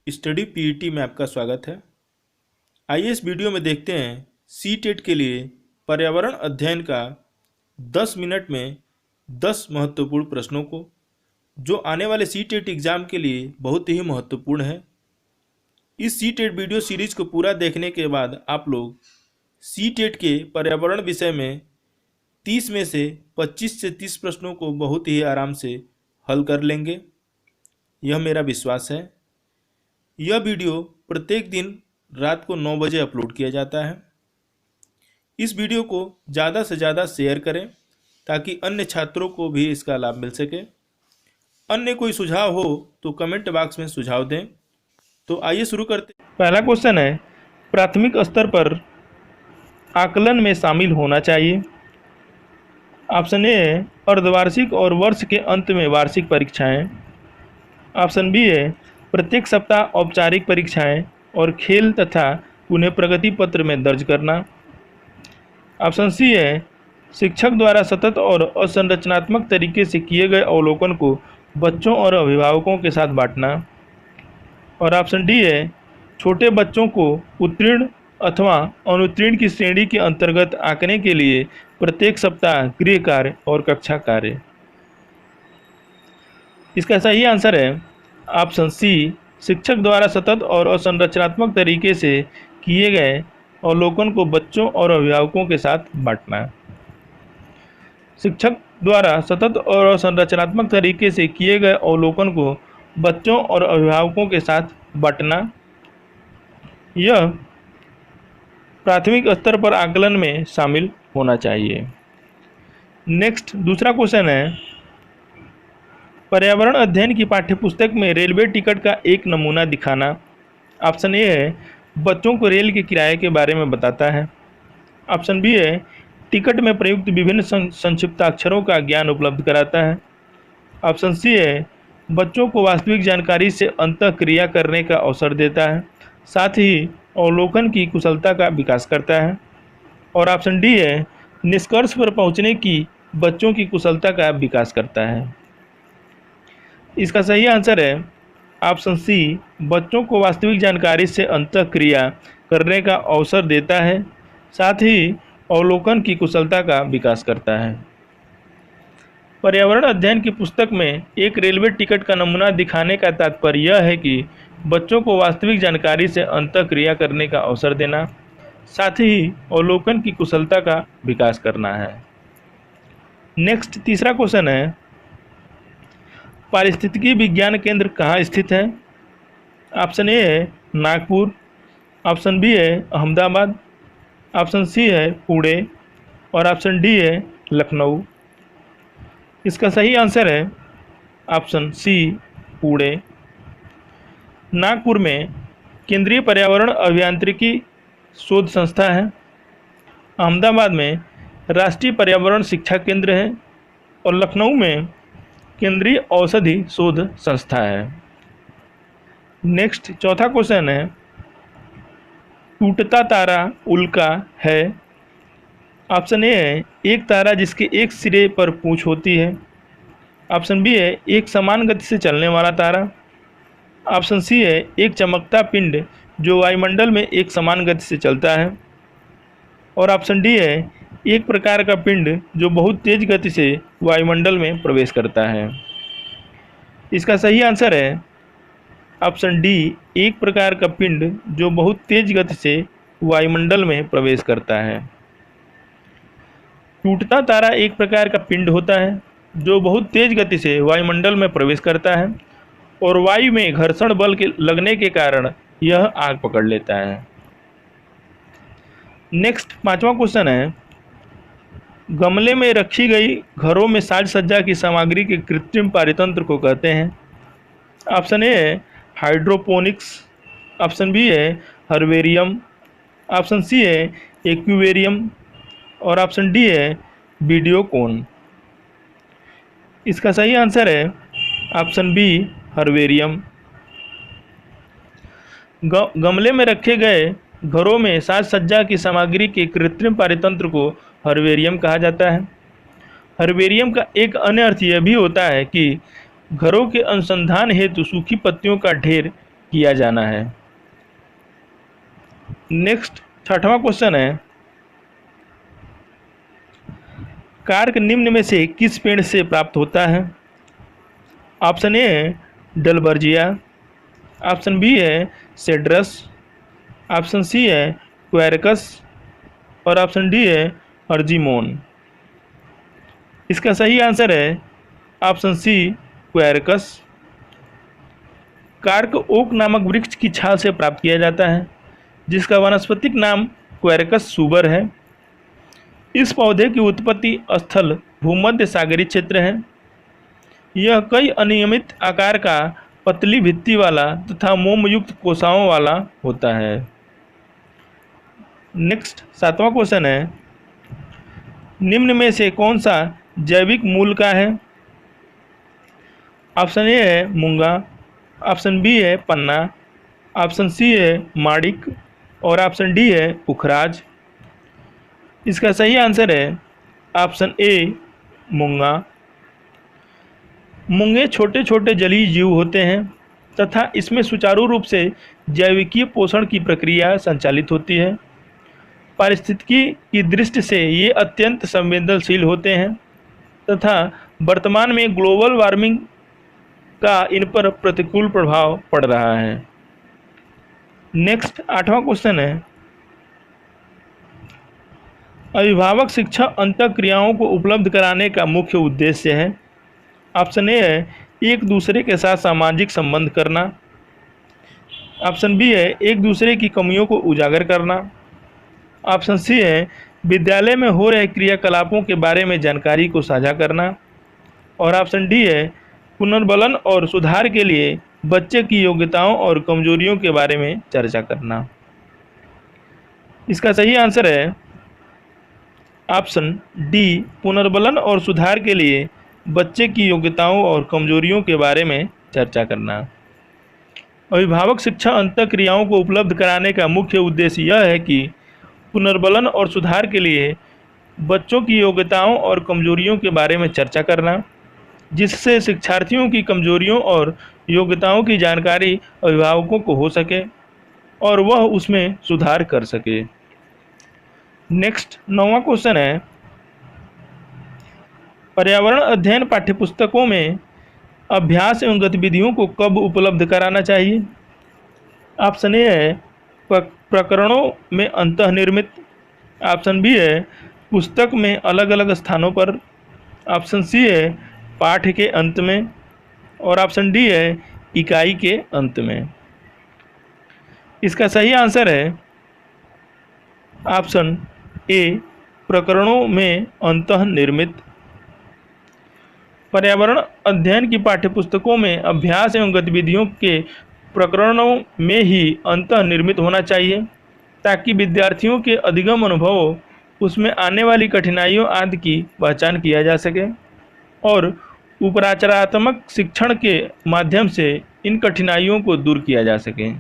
Study PET में आपका स्वागत है। आइए इस वीडियो में देखते हैं सीटेट के लिए पर्यावरण अध्ययन का 10 मिनट में 10 महत्वपूर्ण प्रश्नों को, जो आने वाले सीटेट एग्ज़ाम के लिए बहुत ही महत्वपूर्ण है। इस सीटेट वीडियो सीरीज को पूरा देखने के बाद आप लोग सीटेट के पर्यावरण विषय में 30 में से 25 से 30 प्रश्नों को बहुत ही आराम से हल कर लेंगे, यह मेरा विश्वास है। यह वीडियो प्रत्येक दिन रात को 9 बजे अपलोड किया जाता है। इस वीडियो को ज़्यादा से ज़्यादा शेयर करें ताकि अन्य छात्रों को भी इसका लाभ मिल सके। अन्य कोई सुझाव हो तो कमेंट बॉक्स में सुझाव दें। तो आइए शुरू करते हैं। पहला क्वेश्चन है, प्राथमिक स्तर पर आकलन में शामिल होना चाहिए। ऑप्शन ए है अर्धवार्षिक और वर्ष के अंत में वार्षिक परीक्षाएं। ऑप्शन बी है प्रत्येक सप्ताह औपचारिक परीक्षाएं और खेल तथा उन्हें प्रगति पत्र में दर्ज करना। ऑप्शन सी है शिक्षक द्वारा सतत और असंरचनात्मक तरीके से किए गए अवलोकन को बच्चों और अभिभावकों के साथ बांटना। और ऑप्शन डी है छोटे बच्चों को उत्तीर्ण अथवा अनुत्तीर्ण की श्रेणी के अंतर्गत आंकने के लिए प्रत्येक सप्ताह गृह कार्य और कक्षा कार्य। इसका सही आंसर है ऑप्शन सी, शिक्षक द्वारा सतत और असंरचनात्मक तरीके से किए गए अवलोकन को बच्चों और अभिभावकों के साथ बांटना। शिक्षक द्वारा सतत और असंरचनात्मक तरीके से किए गए अवलोकन को बच्चों और अभिभावकों के साथ बांटना, यह प्राथमिक स्तर पर आकलन में शामिल होना चाहिए। नेक्स्ट दूसरा क्वेश्चन है, पर्यावरण अध्ययन की पाठ्यपुस्तक में रेलवे टिकट का एक नमूना दिखाना। ऑप्शन ए है बच्चों को रेल के किराए के बारे में बताता है। ऑप्शन बी है टिकट में प्रयुक्त विभिन्न संक्षिप्ताक्षरों का ज्ञान उपलब्ध कराता है। ऑप्शन सी है बच्चों को वास्तविक जानकारी से अंतःक्रिया करने का अवसर देता है, साथ ही अवलोकन की कुशलता का विकास करता है। और ऑप्शन डी है निष्कर्ष पर पहुंचने की बच्चों की कुशलता का विकास करता है। इसका सही आंसर है ऑप्शन सी, बच्चों को वास्तविक जानकारी से अंतःक्रिया करने का अवसर देता है, साथ ही अवलोकन की कुशलता का विकास करता है। पर्यावरण अध्ययन की पुस्तक में एक रेलवे टिकट का नमूना दिखाने का तात्पर्य यह है कि बच्चों को वास्तविक जानकारी से अंतःक्रिया करने का अवसर देना, साथ ही अवलोकन की कुशलता का विकास करना है। नेक्स्ट तीसरा क्वेश्चन है, पारिस्थितिकी विज्ञान केंद्र कहाँ स्थित है। ऑप्शन ए है नागपुर। ऑप्शन बी है अहमदाबाद। ऑप्शन सी है पुणे। और ऑप्शन डी है लखनऊ। इसका सही आंसर है ऑप्शन सी, पुणे। नागपुर में केंद्रीय पर्यावरण अभियांत्रिकी शोध संस्था है। अहमदाबाद में राष्ट्रीय पर्यावरण शिक्षा केंद्र है। और लखनऊ में केंद्रीय औषधि शोध संस्था है। नेक्स्ट चौथा क्वेश्चन है, टूटता तारा उल्का है। ऑप्शन ए है एक तारा जिसके एक सिरे पर पूंछ होती है। ऑप्शन बी है एक समान गति से चलने वाला तारा। ऑप्शन सी है एक चमकता पिंड जो वायुमंडल में एक समान गति से चलता है। और ऑप्शन डी है एक प्रकार का पिंड जो बहुत तेज गति से वायुमंडल में प्रवेश करता है। इसका सही आंसर है ऑप्शन डी, एक प्रकार का पिंड जो बहुत तेज गति से वायुमंडल में प्रवेश करता है। टूटता तारा एक प्रकार का पिंड होता है जो बहुत तेज गति से वायुमंडल में प्रवेश करता है और वायु में घर्षण बल के लगने के कारण यह आग पकड़ लेता है। नेक्स्ट पांचवा क्वेश्चन है, गमले में रखी गई घरों में साज सज्जा की सामग्री के कृत्रिम पारितंत्र को कहते हैं। ऑप्शन ए है हाइड्रोपोनिक्स। ऑप्शन बी है हर्बेरियम। ऑप्शन सी है एक्वेरियम। और ऑप्शन डी है वीडियोकोन। इसका सही आंसर है ऑप्शन बी, हर्बेरियम। गमले में रखे गए घरों में साज सज्जा की सामग्री के कृत्रिम पारितंत्र को हर्बेरियम कहा जाता है। हर्बेरियम का एक अन्य अर्थ यह भी होता है कि घरों के अनुसंधान हेतु सूखी पत्तियों का ढेर किया जाना है। नेक्स्ट 6वां क्वेश्चन है, कार्क निम्न में से किस पेड़ से प्राप्त होता है? ऑप्शन ए है डलबर्जिया, ऑप्शन बी है सेड्रस, ऑप्शन सी है क्वेरकस और ऑप्शन डी है अर्जिमोन। इसका सही आंसर है option C Quercus. Cork oak नामक वृक्ष की छाल से प्राप्त किया जाता है, जिसका वानस्पतिक नाम क्वेरकस सुबर है। इस पौधे की उत्पत्ति स्थल भूमध्य सागरीय क्षेत्र है। यह कई अनियमित आकार का पतली भित्ति वाला तथा मोमयुक्त कोशाओं वाला होता है। नेक्स्ट 7वां क्वेश्चन है, निम्न में से कौन सा जैविक मूल का है? ऑप्शन ए है मूंगा, ऑप्शन बी है पन्ना, ऑप्शन सी है माड़िक और ऑप्शन डी है पुखराज। इसका सही आंसर है ऑप्शन ए मूंगा। मूंगे छोटे छोटे जलीय जीव होते हैं तथा इसमें सुचारू रूप से जैविकीय पोषण की प्रक्रिया संचालित होती है। पारिस्थितिकी की दृष्टि से ये अत्यंत संवेदनशील होते हैं तथा वर्तमान में ग्लोबल वार्मिंग का इन पर प्रतिकूल प्रभाव पड़ रहा है। नेक्स्ट 8वां क्वेश्चन है, अभिभावक शिक्षा अंतःक्रियाओं को उपलब्ध कराने का मुख्य उद्देश्य है। ऑप्शन ए है एक दूसरे के साथ सामाजिक संबंध करना, ऑप्शन बी है एक दूसरे की कमियों को उजागर करना, ऑप्शन सी है विद्यालय में हो रहे क्रियाकलापों के बारे में जानकारी को साझा करना और ऑप्शन डी है पुनर्बलन और सुधार के लिए बच्चे की योग्यताओं और कमजोरियों के बारे में चर्चा करना। इसका सही आंसर है ऑप्शन डी पुनर्बलन और सुधार के लिए बच्चे की योग्यताओं और कमजोरियों के बारे में चर्चा करना। अभिभावक शिक्षा अंतःक्रियाओं को उपलब्ध कराने का मुख्य उद्देश्य यह है कि पुनर्बलन और सुधार के लिए बच्चों की योग्यताओं और कमजोरियों के बारे में चर्चा करना, जिससे शिक्षार्थियों की कमजोरियों और योग्यताओं की जानकारी अभिभावकों को हो सके और वह उसमें सुधार कर सके। नेक्स्ट 9वां क्वेश्चन है, पर्यावरण अध्ययन पाठ्यपुस्तकों में अभ्यास एवं गतिविधियों को कब उपलब्ध कराना चाहिए? ऑप्शन ए है प्रकरणों में अंतःनिर्मित, ऑप्शन बी है पुस्तक में अलग अलग स्थानों पर, ऑप्शन सी है पाठ के अंत में और ऑप्शन डी है इकाई के अंत में। इसका सही आंसर है ऑप्शन ए प्रकरणों में अंतःनिर्मित। पर्यावरण अध्ययन की पाठ्यपुस्तकों में अभ्यास एवं गतिविधियों के प्रकरणों में ही अंतःनिर्मित होना चाहिए, ताकि विद्यार्थियों के अधिगम अनुभवों उसमें आने वाली कठिनाइयों आदि की पहचान किया जा सके और उपराचरात्मक शिक्षण के माध्यम से इन कठिनाइयों को दूर किया जा सके।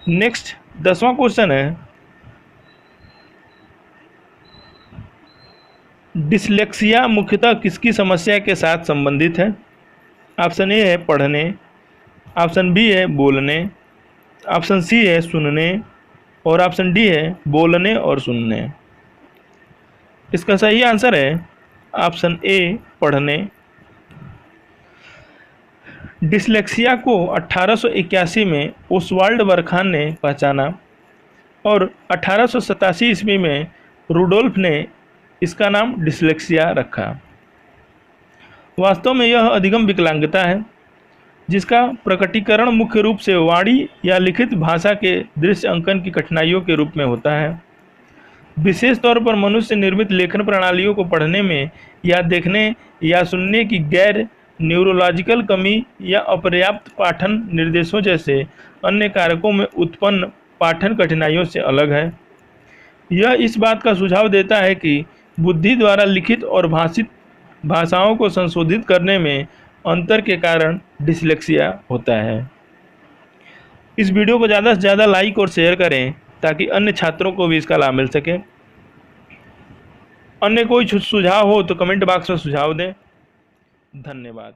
नेक्स्ट 10वां क्वेश्चन है, डिसलेक्सिया मुख्यतः किसकी समस्या के साथ संबंधित है? ऑप्शन ए है पढ़ने, ऑप्शन बी है बोलने, ऑप्शन सी है सुनने और ऑप्शन डी है बोलने और सुनने। इसका सही आंसर है ऑप्शन ए पढ़ने। डिसलेक्सिया को 1881 में ओसवाल्ड बरखान ने पहचाना और 1887 ईस्वी में रुडोल्फ ने इसका नाम डिसलेक्सिया रखा। वास्तव में यह अधिगम विकलांगता है, जिसका प्रकटीकरण मुख्य रूप से वाणी या लिखित भाषा के दृश्य अंकन की कठिनाइयों के रूप में होता है। विशेष तौर पर मनुष्य निर्मित लेखन प्रणालियों को पढ़ने में या देखने या सुनने की गैर न्यूरोलॉजिकल कमी या अपर्याप्त पाठन निर्देशों जैसे अन्य कारकों में उत्पन्न पाठन कठिनाइयों से अलग है। यह इस बात का सुझाव देता है कि बुद्धि द्वारा लिखित और भाषित भाषाओं को संशोधित करने में अंतर के कारण डिसलेक्सिया होता है। इस वीडियो को ज़्यादा से ज़्यादा लाइक और शेयर करें ताकि अन्य छात्रों को भी इसका लाभ मिल सके। अन्य कोई सुझाव हो तो कमेंट बॉक्स में सुझाव दें। धन्यवाद।